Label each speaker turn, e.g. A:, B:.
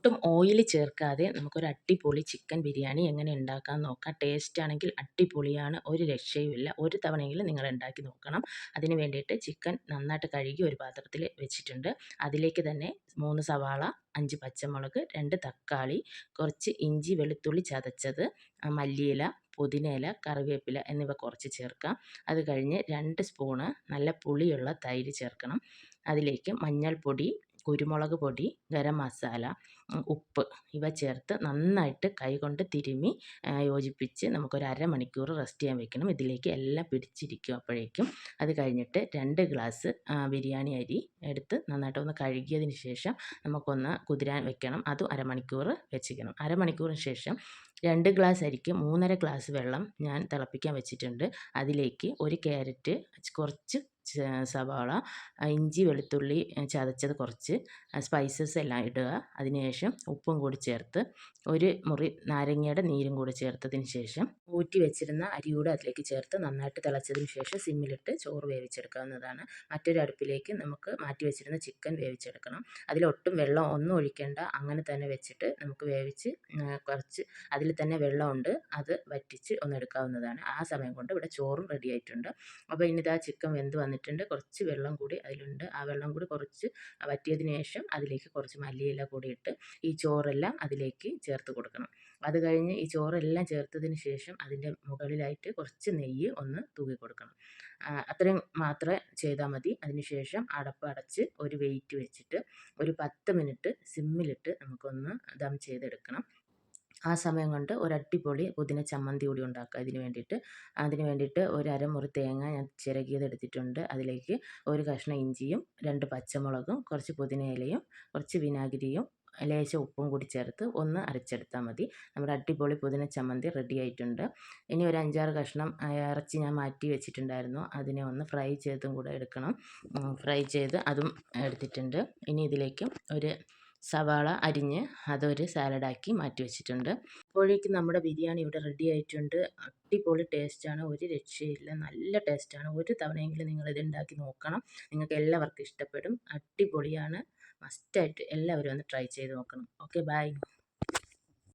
A: ഒട്ടും ഓയിൽ ചേർക്കാതെ നമുക്കൊരു അടിപൊളി ചിക്കൻ ബിരിയാണി എങ്ങനെ ഉണ്ടാക്കാമെന്ന് നോക്കാം. ടേസ്റ്റ് ആണെങ്കിൽ അടിപൊളിയാണ്, ഒരു രക്ഷയുമില്ല. ഒരു തവണയെങ്കിലും നിങ്ങൾ ഉണ്ടാക്കി നോക്കണം. അതിന് വേണ്ടിയിട്ട് ചിക്കൻ നന്നായിട്ട് കഴുകി ഒരു പാത്രത്തിൽ വെച്ചിട്ടുണ്ട്. അതിലേക്ക് തന്നെ 3 സവാള, 5 പച്ചമുളക്, 2 തക്കാളി, കുറച്ച് ഇഞ്ചി വെളുത്തുള്ളി ചതച്ചത്, മല്ലിയില, പുതിനയില, കറിവേപ്പില എന്നിവ കുറച്ച് ചേർക്കാം. അത് കഴിഞ്ഞ് 2 സ്പൂണ് നല്ല പുളിയുള്ള തൈര് ചേർക്കണം. അതിലേക്ക് മഞ്ഞൾപ്പൊടി, കുരുമുളക് പൊടി, ഗരം മസാല, ഉപ്പ് ഇവ ചേർത്ത് നന്നായിട്ട് കൈകൊണ്ട് തിരുമ്മി യോജിപ്പിച്ച് നമുക്കൊരു അരമണിക്കൂർ റെസ്റ്റ് ചെയ്യാൻ വെക്കണം. ഇതിലേക്ക് എല്ലാം പിടിച്ചിരിക്കും അപ്പോഴേക്കും. അത് കഴിഞ്ഞിട്ട് 2 ഗ്ലാസ് ബിരിയാണി അരി എടുത്ത് നന്നായിട്ടൊന്ന് കഴുകിയതിന് ശേഷം നമുക്കൊന്ന് കുതിരാൻ വെക്കണം. അതും അരമണിക്കൂർ വെച്ചിരിക്കണം. അരമണിക്കൂറിന് ശേഷം 2 ഗ്ലാസ് അരിക്ക് 3.5 ഗ്ലാസ് വെള്ളം ഞാൻ തിളപ്പിക്കാൻ വെച്ചിട്ടുണ്ട്. അതിലേക്ക് 1 ക്യാരറ്റ്, കുറച്ച് സവാള, ഇഞ്ചി വെളുത്തുള്ളി ചതച്ചത് കുറച്ച്, സ്പൈസസ് എല്ലാം ഇടുക. അതിനുശേഷം ഉപ്പും കൂടി ചേർത്ത് 1 മുറി നാരങ്ങയുടെ നീരും കൂടി ചേർത്തതിന് ശേഷം ഊറ്റി വെച്ചിരുന്ന അരി കൂടെ അതിലേക്ക് ചേർത്ത് നന്നായിട്ട് തിളച്ചതിന് ശേഷം സിമ്മിലിട്ട് ചോറ് വേവിച്ചെടുക്കാവുന്നതാണ്. മറ്റൊരു അടുപ്പിലേക്ക് നമുക്ക് മാറ്റി വെച്ചിരുന്ന ചിക്കൻ വേവിച്ചെടുക്കണം. അതിലൊട്ടും വെള്ളം ഒന്നും ഒഴിക്കേണ്ട, അങ്ങനെ തന്നെ വെച്ചിട്ട് നമുക്ക് വേവിച്ച് കുറച്ച് അതിൽ തന്നെ വെള്ളമുണ്ട്, അത് വറ്റിച്ച് ഒന്നെടുക്കാവുന്നതാണ്. ആ സമയം കൊണ്ട് ഇവിടെ ചോറും റെഡി ആയിട്ടുണ്ട്. അപ്പോൾ ഇനിതാ ചിക്കൻ വെന്ത് വന്നിട്ടുണ്ട്. കുറച്ച് വെള്ളം കൂടി അതിലുണ്ട്. ആ വെള്ളം കൂടി കുറച്ച് വറ്റിയതിന് ശേഷം അതിലേക്ക് കുറച്ച് മല്ലിയില കൂടി ഇട്ട് ഈ ചോറെല്ലാം അതിലേക്ക് ചേർത്ത് കൊടുക്കണം. അത് കഴിഞ്ഞ് ഈ ചോറെല്ലാം ചേർത്തതിന് ശേഷം അതിൻ്റെ മുകളിലായിട്ട് കുറച്ച് നെയ്യ് ഒന്ന് തൂകി കൊടുക്കണം. അത്രയും മാത്രമേ ചെയ്താൽ മതി. അതിനുശേഷം അടപ്പ് അടച്ച് ഒരു വെയിറ്റ് വെച്ചിട്ട് ഒരു 10 മിനിറ്റ് സിമ്മിലിട്ട് നമുക്കൊന്ന് ദം ചെയ്തെടുക്കണം. ആ സമയം കൊണ്ട് ഒരു അടിപൊളി പുതിന ചമ്മന്തി കൂടി ഉണ്ടാക്കുക. അതിന് വേണ്ടിയിട്ട് ഒരു അരമുറി തേങ്ങ ഞാൻ ചിരകിയത് എടുത്തിട്ടുണ്ട്. അതിലേക്ക് ഒരു കഷ്ണം ഇഞ്ചിയും 2 പച്ചമുളകും കുറച്ച് പുതിനയിലയും കുറച്ച് വിനാഗിരിയും ലേശം ഉപ്പും കൂടി ചേർത്ത് ഒന്ന് അരച്ചെടുത്താൽ മതി. നമ്മുടെ അടിപൊളി പുതിന ചമ്മന്തി റെഡി ആയിട്ടുണ്ട്. ഇനി ഒരു 5-6 കഷ്ണം ഇറച്ചി ഞാൻ മാറ്റി വെച്ചിട്ടുണ്ടായിരുന്നു. അതിനെ ഒന്ന് ഫ്രൈ ചെയ്തും കൂടെ എടുക്കണം. ഫ്രൈ ചെയ്ത് അതും എടുത്തിട്ടുണ്ട്. ഇനി ഇതിലേക്ക് ഒരു സവാള അരിഞ്ഞ് അതൊരു സാലഡാക്കി മാറ്റി വെച്ചിട്ടുണ്ട്. അപ്പോഴേക്കും നമ്മുടെ ബിരിയാണി ഇവിടെ റെഡി ആയിട്ടുണ്ട്. അടിപൊളി ടേസ്റ്റാണ്, ഒരു രക്ഷയില്ല, നല്ല ടേസ്റ്റാണ്. ഒരു തവണയെങ്കിലും നിങ്ങളിത് ഉണ്ടാക്കി നോക്കണം. നിങ്ങൾക്ക് എല്ലാവർക്കും ഇഷ്ടപ്പെടും. അടിപൊളിയാണ്. മസ്റ്റായിട്ട് എല്ലാവരും ഒന്ന് ട്രൈ ചെയ്ത് നോക്കണം. Okay, by.